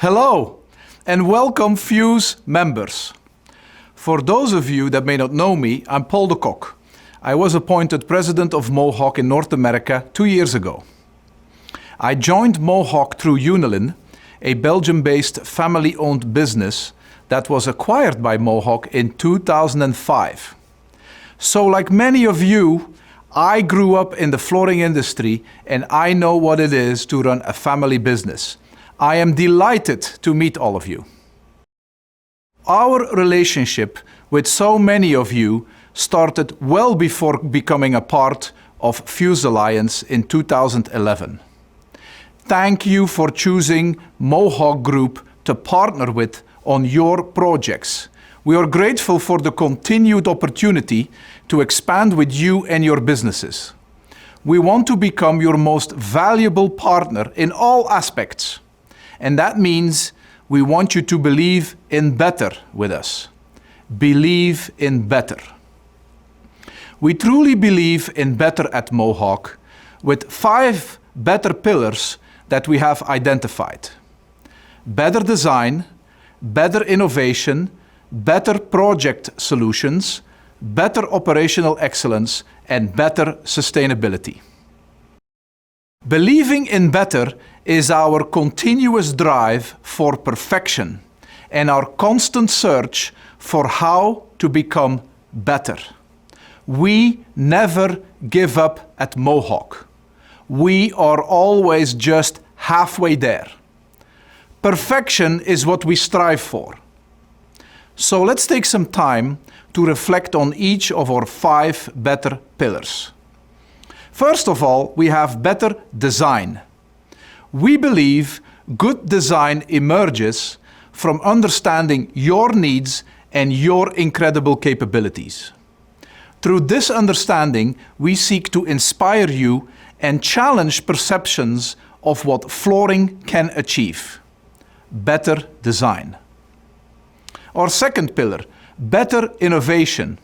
Hello, and welcome Fuse members. For those of you that may not know me, I'm Paul de Kock. I was appointed president of Mohawk in North America 2 years ago. I joined Mohawk through Unilin, a Belgium-based family-owned business that was acquired by Mohawk in 2005. So like many of you, I grew up in the flooring industry and I know what it is to run a family business. I am delighted to meet all of you. Our relationship with so many of you started well before becoming a part of Fuse Alliance in 2011. Thank you for choosing Mohawk Group to partner with on your projects. We are grateful for the continued opportunity to expand with you and your businesses. We want to become your most valuable partner in all aspects. And that means we want you to believe in better with us. Believe in better. We truly believe in better at Mohawk with 5 better pillars that we have identified. Better design, better innovation, better project solutions, better operational excellence, and better sustainability. Believing in better is our continuous drive for perfection and our constant search for how to become better. We never give up at Mohawk. We are always just halfway there. Perfection is what we strive for. So let's take some time to reflect on each of our 5 better pillars. First of all, we have better design. We believe good design emerges from understanding your needs and your incredible capabilities. Through this understanding, we seek to inspire you and challenge perceptions of what flooring can achieve. Better design. Our second pillar, better innovation.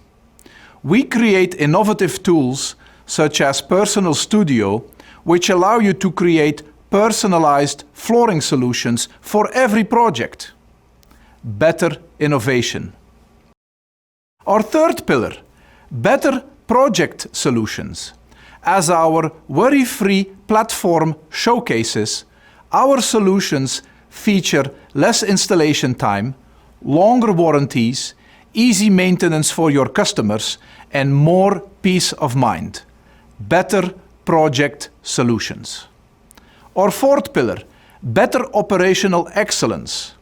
We create innovative tools such as Personal Studio, which allow you to create personalized flooring solutions for every project. Better innovation. Our third pillar, better project solutions. As our worry-free platform showcases, our solutions feature less installation time, longer warranties, easy maintenance for your customers, and more peace of mind. Better project solutions. Our fourth pillar, better operational excellence.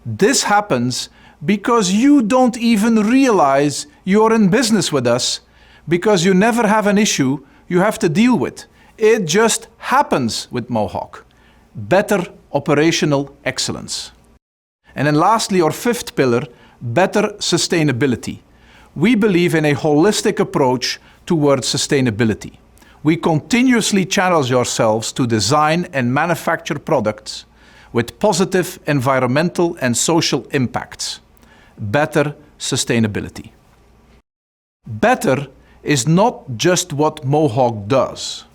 This happens because you don't even realize you're in business with us because you never have an issue you have to deal with. It just happens with Mohawk. Better operational excellence. And then lastly, our fifth pillar, better sustainability. We believe in a holistic approach towards sustainability. We continuously challenge ourselves to design and manufacture products with positive environmental and social impacts. Better sustainability. Better is not just what Mohawk does.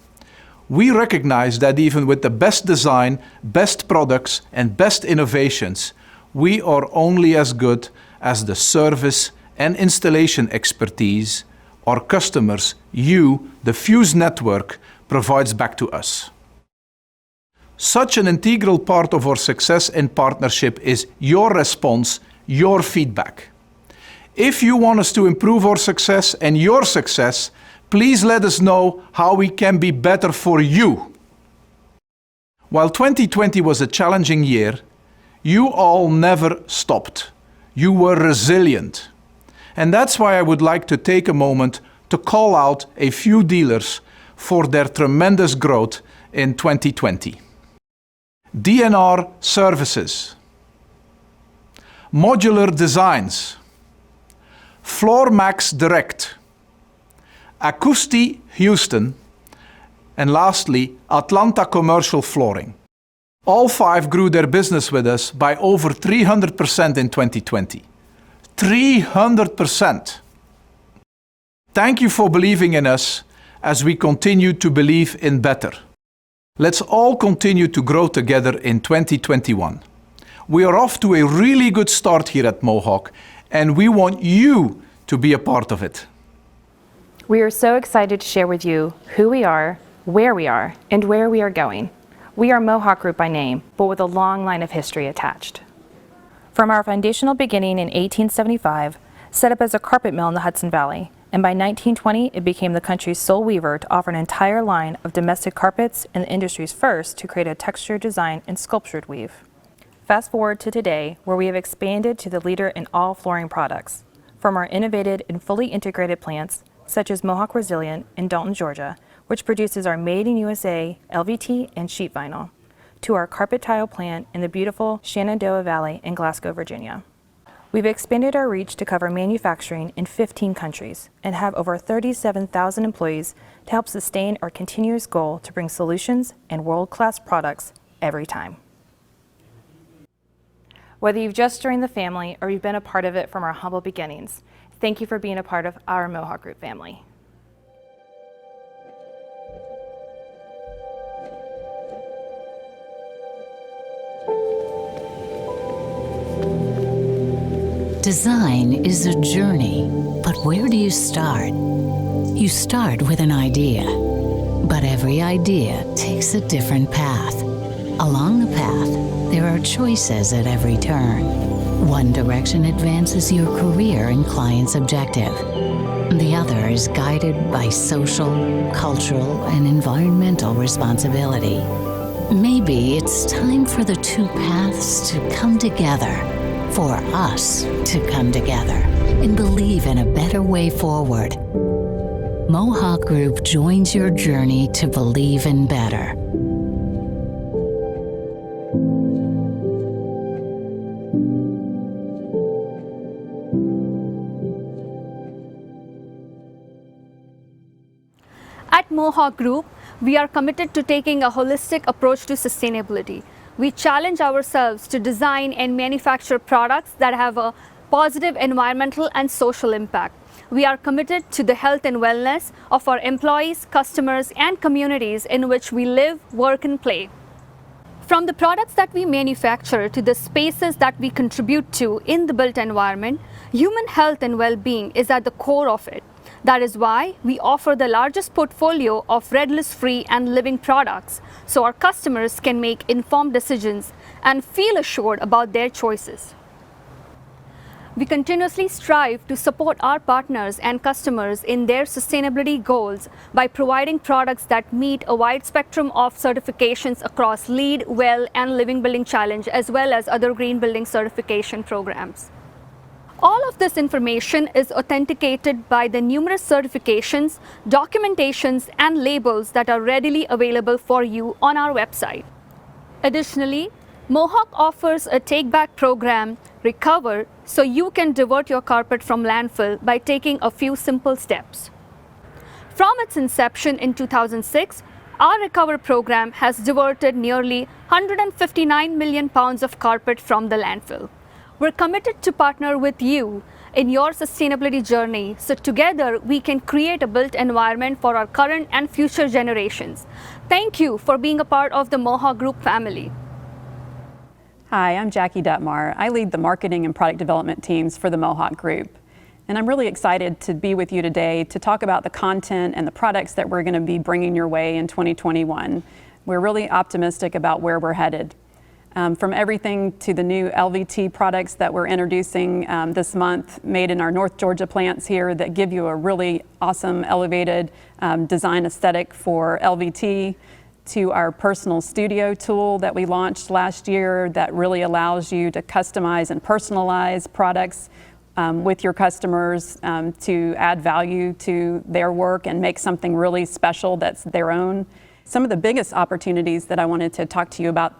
We recognize that even with the best design, best products, and best innovations, we are only as good as the service and installation expertise our customers, you, the Fuse network, provides back to us. Such an integral part of our success and partnership is your response, your feedback. If you want us to improve our success and your success, please let us know how we can be better for you. While 2020 was a challenging year, you all never stopped. You were resilient. And that's why I would like to take a moment to call out a few dealers for their tremendous growth in 2020. DNR Services, Modular Designs, FloorMax Direct, Acousti Houston, and lastly, Atlanta Commercial Flooring. All 5 grew their business with us by over 300% in 2020. 300%. Thank you for believing in us as we continue to believe in better. Let's all continue to grow together in 2021. We are off to a really good start here at Mohawk, and we want you to be a part of it. We are so excited to share with you who we are, where we are, and where we are going. We are Mohawk Group by name, but with a long line of history attached. From our foundational beginning in 1875, set up as a carpet mill in the Hudson Valley, and by 1920 it became the country's sole weaver to offer an entire line of domestic carpets and the industry's first to create a textured design and sculptured weave. Fast forward to today, where we have expanded to the leader in all flooring products. From our innovative and fully integrated plants, such as Mohawk Resilient in Dalton, Georgia, which produces our made in USA LVT and sheet vinyl, to our carpet tile plant in the beautiful Shenandoah Valley in Glasgow, Virginia. We've expanded our reach to cover manufacturing in 15 countries and have over 37,000 employees to help sustain our continuous goal to bring solutions and world-class products every time. Whether you've just joined the family or you've been a part of it from our humble beginnings, thank you for being a part of our Mohawk Group family. Design is a journey, but where do you start? You start with an idea, but every idea takes a different path. Along the path, there are choices at every turn. One direction advances your career and client's objective. The other is guided by social, cultural, and environmental responsibility. Maybe it's time for the two paths to come together, for us to come together and believe in a better way forward. Mohawk Group joins your journey to believe in better. At Mohawk Group, we are committed to taking a holistic approach to sustainability. We challenge ourselves to design and manufacture products that have a positive environmental and social impact. We are committed to the health and wellness of our employees, customers, and communities in which we live, work, and play. From the products that we manufacture to the spaces that we contribute to in the built environment, human health and well-being is at the core of it. That is why we offer the largest portfolio of red list-free and living products, so our customers can make informed decisions and feel assured about their choices. We continuously strive to support our partners and customers in their sustainability goals by providing products that meet a wide spectrum of certifications across LEED, WELL, and Living Building Challenge, as well as other green building certification programs. All of this information is authenticated by the numerous certifications, documentations, and labels that are readily available for you on our website. Additionally, Mohawk offers a take-back program, Recover, so you can divert your carpet from landfill by taking a few simple steps. From its inception in 2006, our Recover program has diverted nearly 159 million pounds of carpet from the landfill. We're committed to partner with you in your sustainability journey, so together we can create a built environment for our current and future generations. Thank you for being a part of the Mohawk Group family. Hi, I'm Jackie Detmar. I lead the marketing and product development teams for the Mohawk Group. And I'm really excited to be with you today to talk about the content and the products that we're going to be bringing your way in 2021. We're really optimistic about where we're headed. From everything to the new LVT products that we're introducing this month, made in our North Georgia plants here, that give you a really awesome elevated design aesthetic for LVT, to our personal studio tool that we launched last year that really allows you to customize and personalize products with your customers to add value to their work and make something really special that's their own. Some of the biggest opportunities that I wanted to talk to you about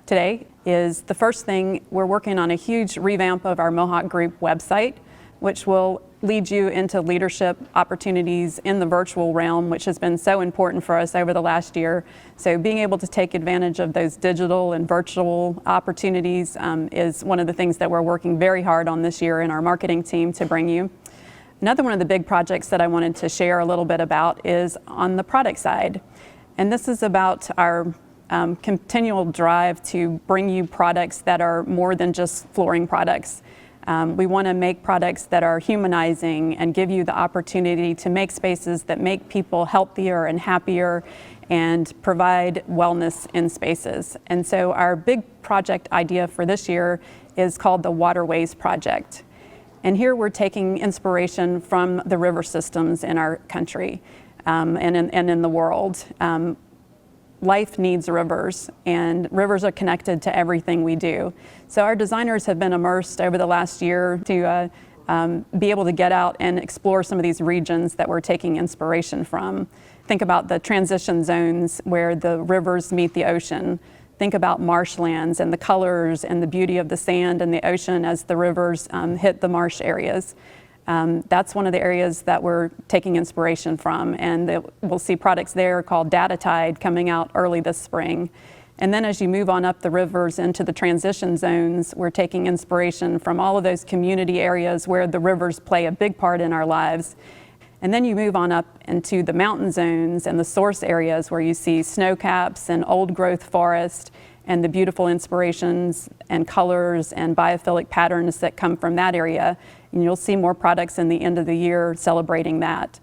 today is, the first thing, we're working on a huge revamp of our Mohawk Group website, which will lead you into leadership opportunities in the virtual realm, which has been so important for us over the last year. So being able to take advantage of those digital and virtual opportunities is one of the things that we're working very hard on this year in our marketing team to bring you. Another one of the big projects that I wanted to share a little bit about is on the product side. And this is about our continual drive to bring you products that are more than just flooring products. We want to make products that are humanizing and give you the opportunity to make spaces that make people healthier and happier and provide wellness in spaces. And so our big project idea for this year is called the Waterways Project. And here we're taking inspiration from the river systems in our country and in the world. Life needs rivers, and rivers are connected to everything we do. So our designers have been immersed over the last year to be able to get out and explore some of these regions that we're taking inspiration from. Think about the transition zones where the rivers meet the ocean. Think about marshlands and the colors and the beauty of the sand and the ocean as the rivers hit the marsh areas. That's one of the areas that we're taking inspiration from, and we'll see products there called Data Tide coming out early this spring. And then as you move on up the rivers into the transition zones, we're taking inspiration from all of those community areas where the rivers play a big part in our lives. And then you move on up into the mountain zones and the source areas where you see snow caps and old growth forest and the beautiful inspirations and colors and biophilic patterns that come from that area. And you'll see more products in the end of the year celebrating that.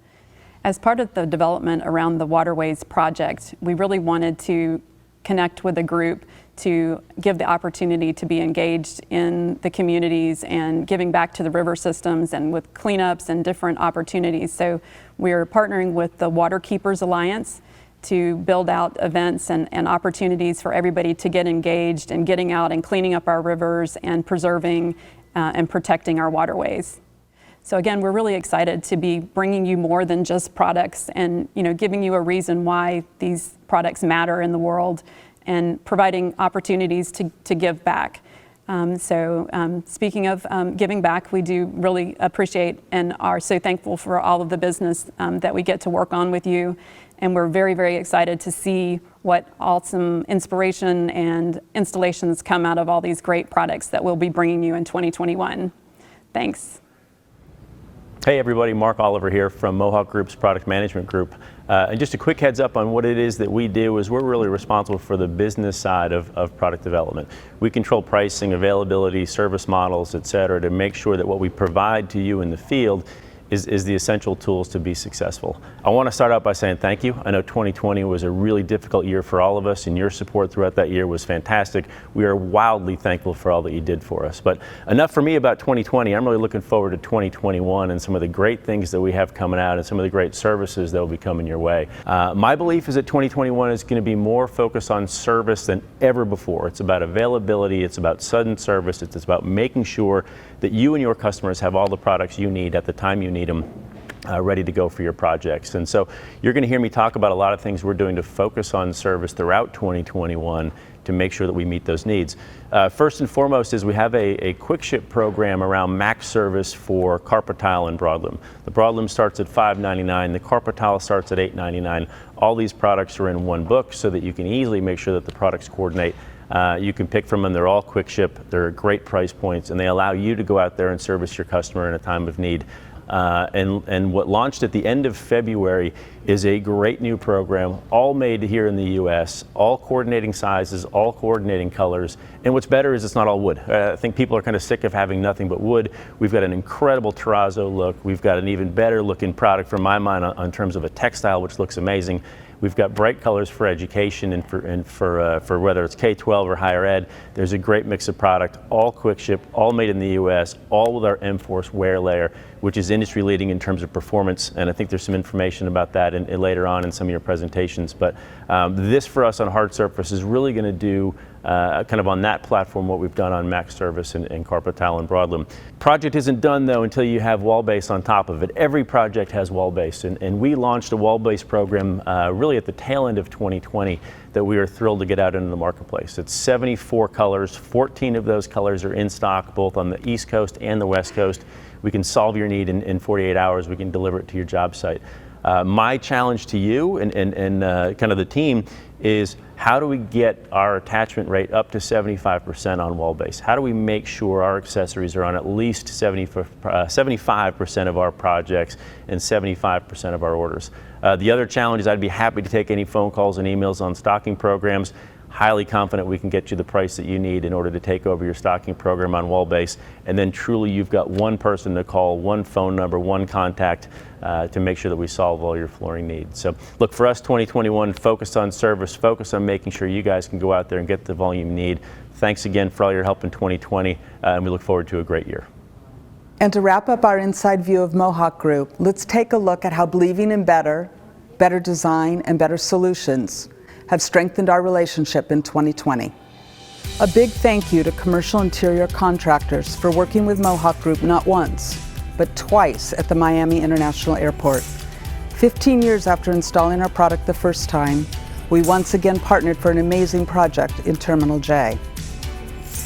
As part of the development around the Waterways Project, we really wanted to connect with a group to give the opportunity to be engaged in the communities and giving back to the river systems and with cleanups and different opportunities. So we're partnering with the Water Keepers Alliance to build out events and opportunities for everybody to get engaged and getting out and cleaning up our rivers and preserving and protecting our waterways. So again, we're really excited to be bringing you more than just products and giving you a reason why these products matter in the world and providing opportunities to give back. Speaking of giving back, we do really appreciate and are so thankful for all of the business that we get to work on with you. And we're very, very excited to see what awesome inspiration and installations come out of all these great products that we'll be bringing you in 2021. Thanks. Hey everybody, Mark Oliver here from Mohawk Group's Product Management Group. And just a quick heads up on what it is that we do is we're really responsible for the business side of product development. We control pricing, availability, service models, et cetera, to make sure that what we provide to you in the field is the essential tools to be successful. I want to start out by saying thank you. I know 2020 was a really difficult year for all of us, and your support throughout that year was fantastic. We are wildly thankful for all that you did for us. But enough for me about 2020. I'm really looking forward to 2021 and some of the great things that we have coming out and some of the great services that will be coming your way. My belief is that 2021 is going to be more focused on service than ever before. It's about availability, it's about sudden service, it's about making sure that you and your customers have all the products you need at the time you need them, ready to go for your projects. And so you're going to hear me talk about a lot of things we're doing to focus on service throughout 2021 to make sure that we meet those needs. First and foremost is we have a quick ship program around max service for carpet tile and broadloom. The broadloom starts at $5.99, the carpet tile starts at $8.99. All these products are in one book so that you can easily make sure that the products coordinate. You can pick from them, they're all quick ship, they're great price points, and they allow you to go out there and service your customer in a time of need. And what launched at the end of February is a great new program, all made here in the U.S., all coordinating sizes, all coordinating colors. And what's better is it's not all wood. I think people are kind of sick of having nothing but wood. We've got an incredible terrazzo look. We've got an even better looking product from my mind on terms of a textile, which looks amazing. We've got bright colors for education and for whether it's K-12 or higher ed. There's a great mix of product, all quick ship, all made in the U.S., all with our M-Force wear layer, which is industry leading in terms of performance. And I think there's some information about that later on in some of your presentations. But this for us on hard surface is really going to do kind of on that platform what we've done on max service and carpet tile and broadloom. Project isn't done though until you have wall base on top of it. Every project has wall base, and we launched a wall base program really at the tail end of 2020 that we are thrilled to get out into the marketplace. It's 74 colors, 14 of those colors are in stock both on the East Coast and the West Coast. We can solve your need in 48 hours. We can deliver it to your job site. My challenge to you and kind of the team is how do we get our attachment rate up to 75% on wall base? How do we make sure our accessories are on at least 75% of our projects and 75% of our orders? The other challenge is I'd be happy to take any phone calls and emails on stocking programs. highly confident we can get you the price that you need in order to take over your stocking program on wall base. And then truly you've got one person to call, one phone number, one contact to make sure that we solve all your flooring needs. So look, for us, 2021, focused on service, focused on making sure you guys can go out there and get the volume you need. Thanks again for all your help in 2020, and we look forward to a great year. And to wrap up our inside view of Mohawk Group, let's take a look at how believing in better design, and better solutions have strengthened our relationship in 2020. A big thank you to commercial interior contractors for working with Mohawk Group not once, but twice at the Miami International Airport. 15 years after installing our product the first time, we once again partnered for an amazing project in Terminal J.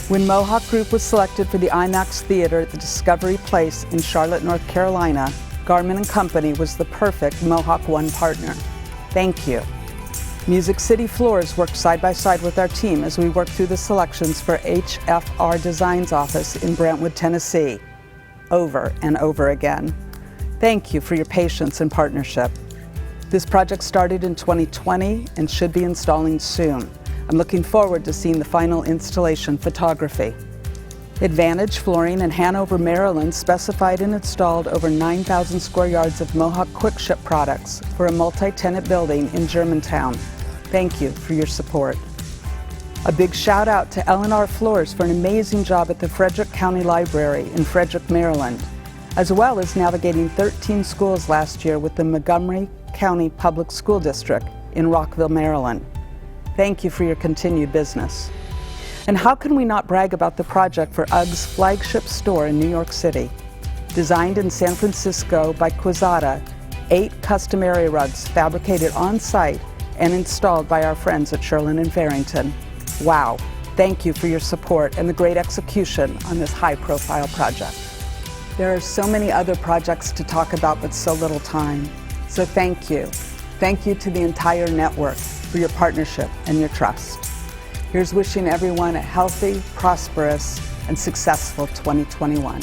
When Mohawk Group was selected for the IMAX Theater at the Discovery Place in Charlotte, North Carolina, Garmin & Company was the perfect Mohawk One partner. Thank you. Music City Floors worked side by side with our team as we worked through the selections for HFR Design's office in Brentwood, Tennessee, over and over again. Thank you for your patience and partnership. This project started in 2020 and should be installing soon. I'm looking forward to seeing the final installation photography. Advantage Flooring in Hanover, Maryland specified and installed over 9,000 square yards of Mohawk Quick Ship products for a multi-tenant building in Germantown. Thank you for your support. A big shout out to L&R Floors for an amazing job at the Frederick County Library in Frederick, Maryland, as well as navigating 13 schools last year with the Montgomery County Public School District in Rockville, Maryland. Thank you for your continued business. And how can we not brag about the project for UGG's flagship store in New York City? Designed in San Francisco by Quizada, 8 custom area rugs fabricated on site and installed by our friends at Sherlin and Farrington. Wow, thank you for your support and the great execution on this high-profile project. There are so many other projects to talk about, but so little time. So thank you. Thank you to the entire network for your partnership and your trust. Here's wishing everyone a healthy, prosperous, and successful 2021.